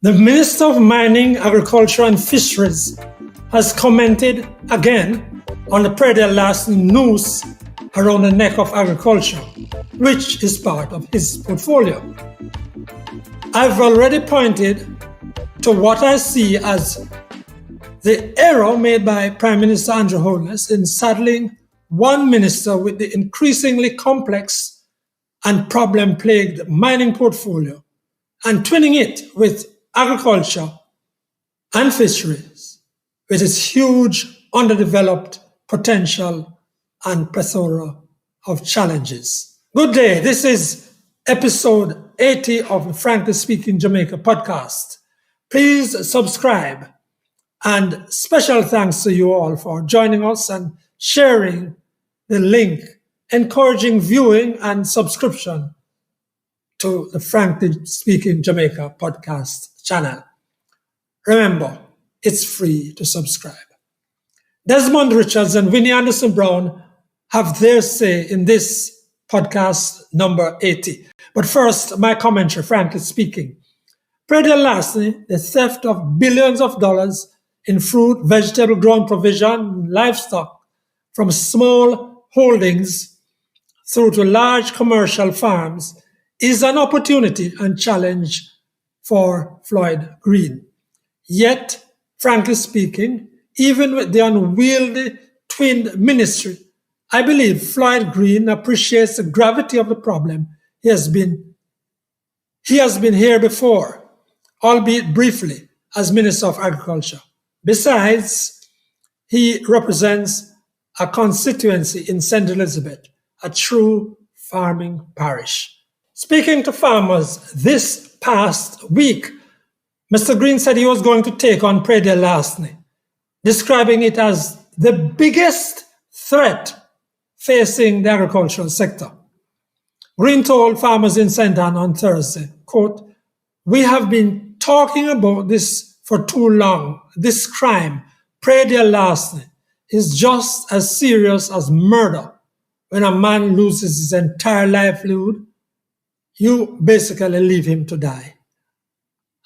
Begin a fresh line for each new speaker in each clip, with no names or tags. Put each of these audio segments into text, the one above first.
The Minister of Mining, Agriculture and Fisheries has commented again on the Predator last noose around the neck of agriculture, which is part of his portfolio. I've already pointed to what I see as the error made by Prime Minister Andrew Holness in saddling one minister with the increasingly complex and problem-plagued mining portfolio and twinning it with agriculture and fisheries with its huge underdeveloped potential and plethora of challenges. Good day. This is episode 80 of the Frankly Speaking Jamaica podcast. Please subscribe, and special thanks to you all for joining us and sharing the link, encouraging viewing and subscription to the Frankly Speaking Jamaica podcast channel. Remember, it's free to subscribe. Desmond Richards and Winnie Anderson-Brown have their say in this podcast number 80. But first, my commentary, frankly speaking. Lastly, the theft of billions of dollars in fruit, vegetable growing provision, livestock from small holdings through to large commercial farms is an opportunity and challenge for Floyd Green. Yet, frankly speaking, even with the unwieldy twinned ministry, I believe Floyd Green appreciates the gravity of the problem. He has been here before, albeit briefly, as Minister of Agriculture. Besides, he represents a constituency in St. Elizabeth, a true farming parish. Speaking to farmers this past week, Mr. Green said he was going to take on Predator lastly, describing it as the biggest threat facing the agricultural sector. Green told farmers in St. Ann on Thursday, quote, "We have been talking about this for too long. This crime, Predator lastly, is just as serious as murder. When a man loses his entire livelihood, you basically leave him to die."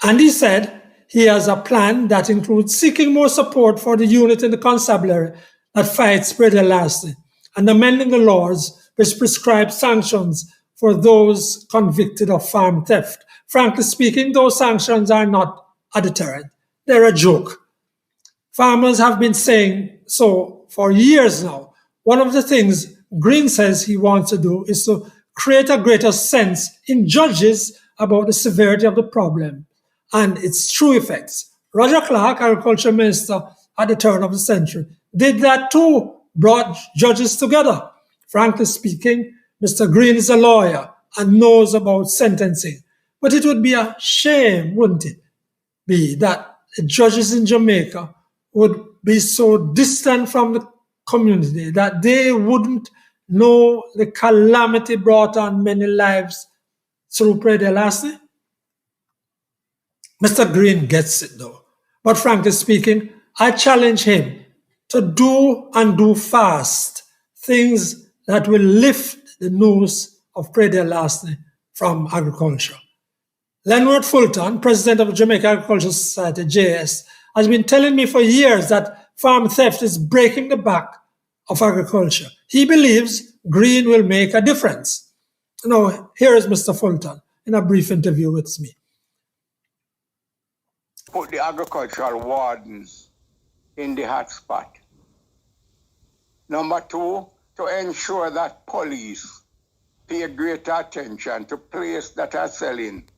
And he said he has a plan that includes seeking more support for the unit in the constabulary that fights Predator lastly and amending the laws which prescribe sanctions for those convicted of farm theft. Frankly speaking, those sanctions are not a deterrent. They're a joke. Farmers have been saying so for years now. One of the things Green says he wants to do is to create a greater sense in judges about the severity of the problem and its true effects. Roger Clark, Agriculture Minister at the turn of the century, did that too, brought judges together. Frankly speaking, Mr. Green is a lawyer and knows about sentencing. But it would be a shame, wouldn't it be, that the judges in Jamaica would be so distant from the community that they wouldn't know the calamity brought on many lives through Predator lastly? Mr. Green gets it though. But frankly speaking, I challenge him to do fast things that will lift the noose of Predator lastly from agriculture. Leonard Fulton, president of the Jamaica Agricultural Society, JS, has been telling me for years that farm theft is breaking the back of agriculture. He believes Green will make a difference. Now, here is Mr. Fulton in a brief interview with me.
Put the agricultural wardens in the hot spot. Number two, to ensure that police pay greater attention to places that are selling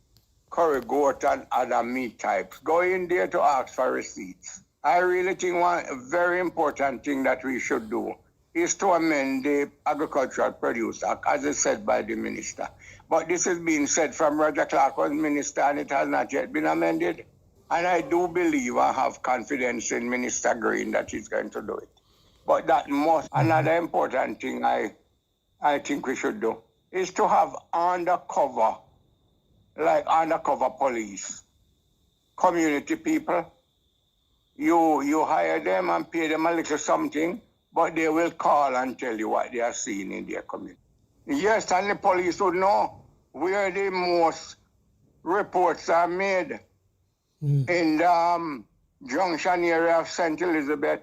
curry goat and other meat types. Go in there to ask for receipts. I really think one very important thing that we should do is to amend the Agricultural Produce Act, as is said by the minister. But this is being said from Roger Clark was minister, and it has not yet been amended. And I do believe I have confidence in Minister Green that he's going to do it. But that must, another important thing I think we should do is to have undercover police, community people. You hire them and pay them a little something, but they will call and tell you what they are seeing in their community. Yes, and the police would know where the most reports are made. in the junction area of St. Elizabeth,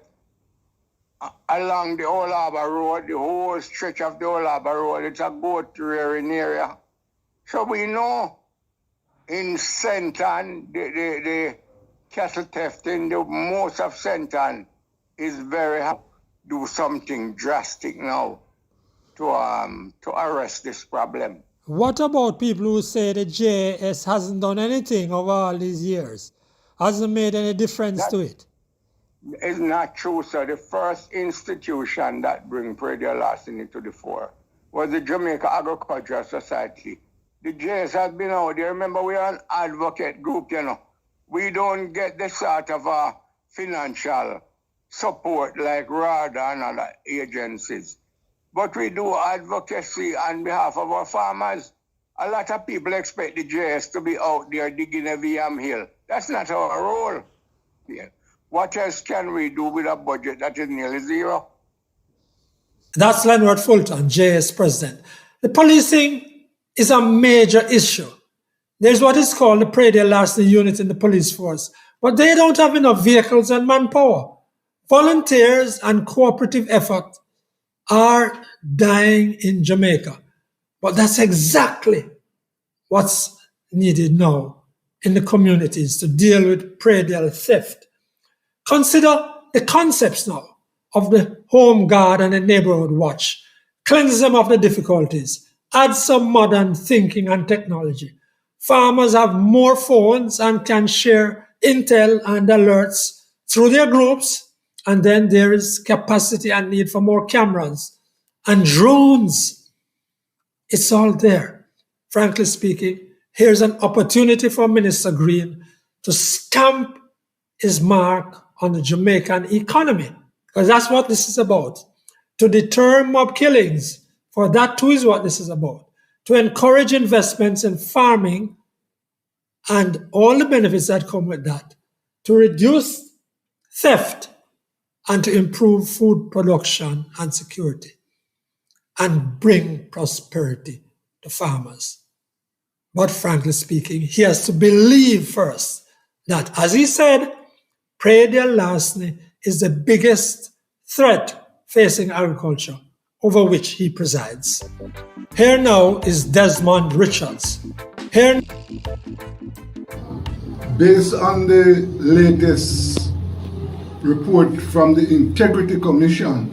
along the Old Harbour Road, the whole stretch of the Old Harbour Road, it's a goat rearing area. So we know in St. Ann, the cattle theft in the most of St. Ann is very hard. Do something drastic now to arrest this problem.
What about people who say the JS hasn't done anything over all these years? Hasn't made any difference to it?
It's not true, sir. The first institution that bring predial larceny to the fore was the Jamaica Agricultural Society. The JS has been out there. Remember, we are an advocate group, you know. We don't get the sort of financial support like RADA and other agencies. But we do advocacy on behalf of our farmers. A lot of people expect the JS to be out there digging a VM hill. That's not our role. Yeah. What else can we do with a budget that is nearly zero?
That's Leonard Fulton, JS president. The policing is a major issue. There's what is called the predial larceny unit in the police force, but they don't have enough vehicles and manpower. Volunteers and cooperative effort are dying in Jamaica. But that's exactly what's needed now in the communities to deal with predial theft. Consider the concepts now of the home guard and the neighborhood watch. Cleanse them of the difficulties. Add some modern thinking and technology. Farmers have more phones and can share intel and alerts through their groups. And then there is capacity and need for more cameras and drones. It's all there. Frankly speaking, here's an opportunity for Minister Green to stamp his mark on the Jamaican economy, because that's what this is about. To deter mob killings, for that too is what this is about. To encourage investments in farming and all the benefits that come with that. To reduce theft and to improve food production and security and bring prosperity to farmers. But frankly speaking, he has to believe first that, as he said, predial larceny is the biggest threat facing agriculture, over which he presides. Here now is Desmond Richards.
Based on the latest report from the Integrity Commission,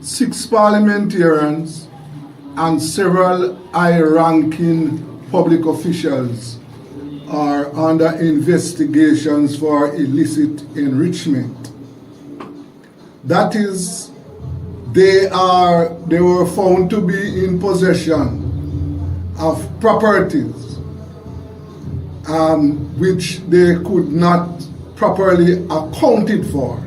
6 parliamentarians and several high-ranking public officials are under investigations for illicit enrichment. That is, they were found to be in possession of properties which they could not properly accounted for.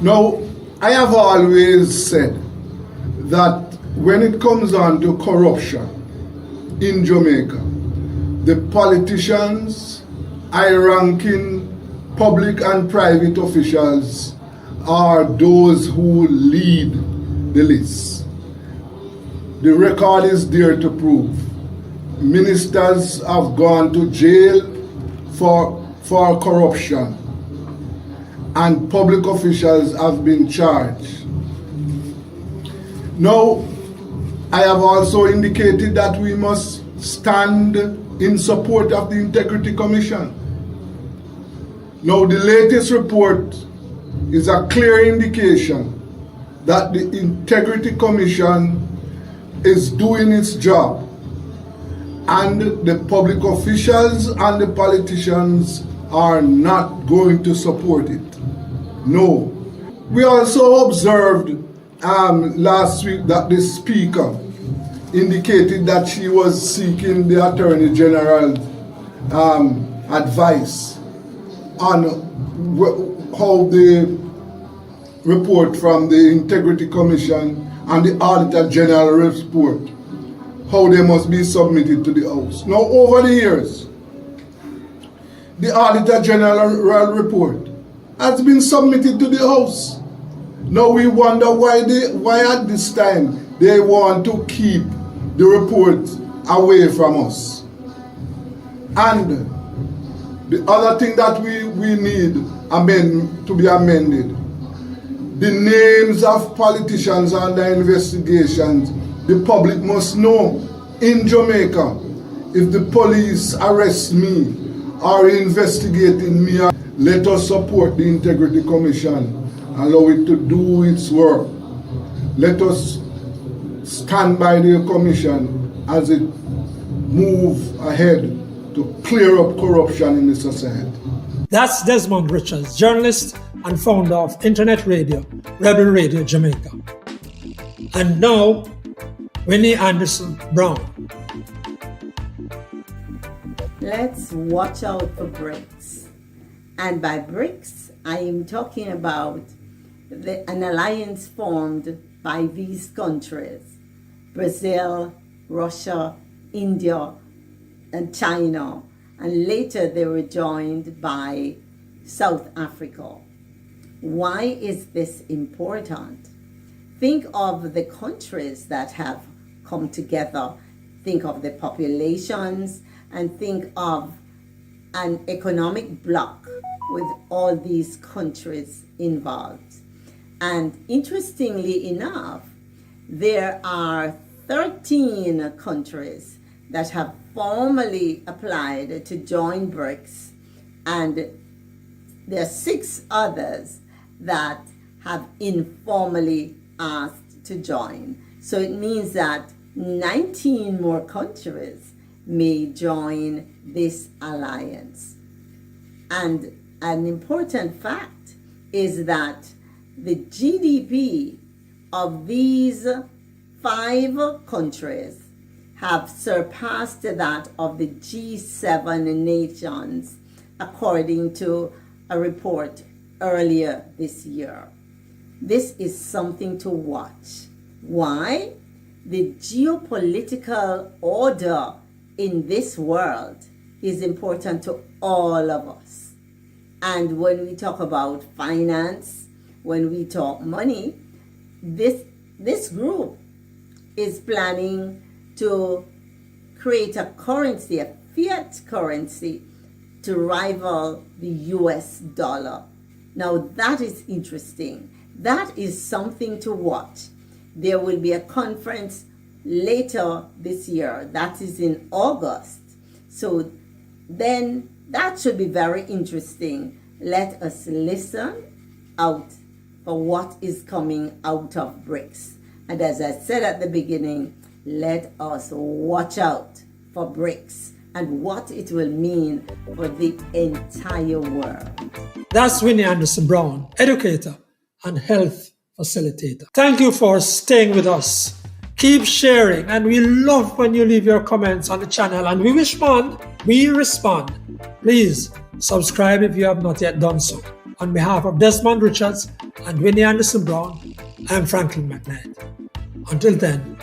Now, I have always said that when it comes on to corruption in Jamaica, the politicians, high-ranking public and private officials are those who lead the list. The record is there to prove. Ministers have gone to jail for corruption, and public officials have been charged. Now, I have also indicated that we must stand in support of the Integrity Commission. Now, the latest report is a clear indication that the Integrity Commission is doing its job, and the public officials and the politicians are not going to support it. No. We also observed last week that the Speaker indicated that she was seeking the Attorney General's advice on how the report from the Integrity Commission and the Auditor General report, how they must be submitted to the House. Now, over the years, the Auditor General report has been submitted to the House. Now we wonder why at this time they want to keep the report away from us. And the other thing that we need to be amended, the names of politicians under investigations, the public must know in Jamaica, if the police arrest me or investigating me, let us support the Integrity Commission, allow it to do its work. Let us stand by the Commission as it moves ahead to clear up corruption in the society.
That's Desmond Richards, journalist and founder of internet radio, Rebel Radio Jamaica. And now, Winnie Anderson Brown.
Let's watch out for BRICS. And by BRICS, I am talking about an alliance formed by these countries: Brazil, Russia, India, and China. And later they were joined by South Africa. Why is this important? Think of the countries that have come together. Think of the populations and think of an economic bloc with all these countries involved. And interestingly enough, there are 13 countries that have formally applied to join BRICS, and there are 6 others that have informally asked to join. So it means that 19 more countries may join this alliance. And an important fact is that the GDP of these 5 countries have surpassed that of the G7 nations, according to a report earlier this year. This is something to watch. Why? The geopolitical order in this world is important to all of us. And when we talk about finance, when we talk money, this group is planning to create a currency, a fiat currency, to rival the US dollar. Now that is interesting. That is something to watch. There will be a conference later this year. That is in August. So then that should be very interesting. Let us listen out for what is coming out of BRICS. And as I said at the beginning, let us watch out for BRICS and what it will mean for the entire world.
That's Winnie Anderson Brown, educator and health facilitator. Thank you for staying with us. Keep sharing, and we love when you leave your comments on the channel, and we respond. Please subscribe if you have not yet done so. On behalf of Desmond Richards and Winnie Anderson Brown, I'm Franklin McKnight. Until then,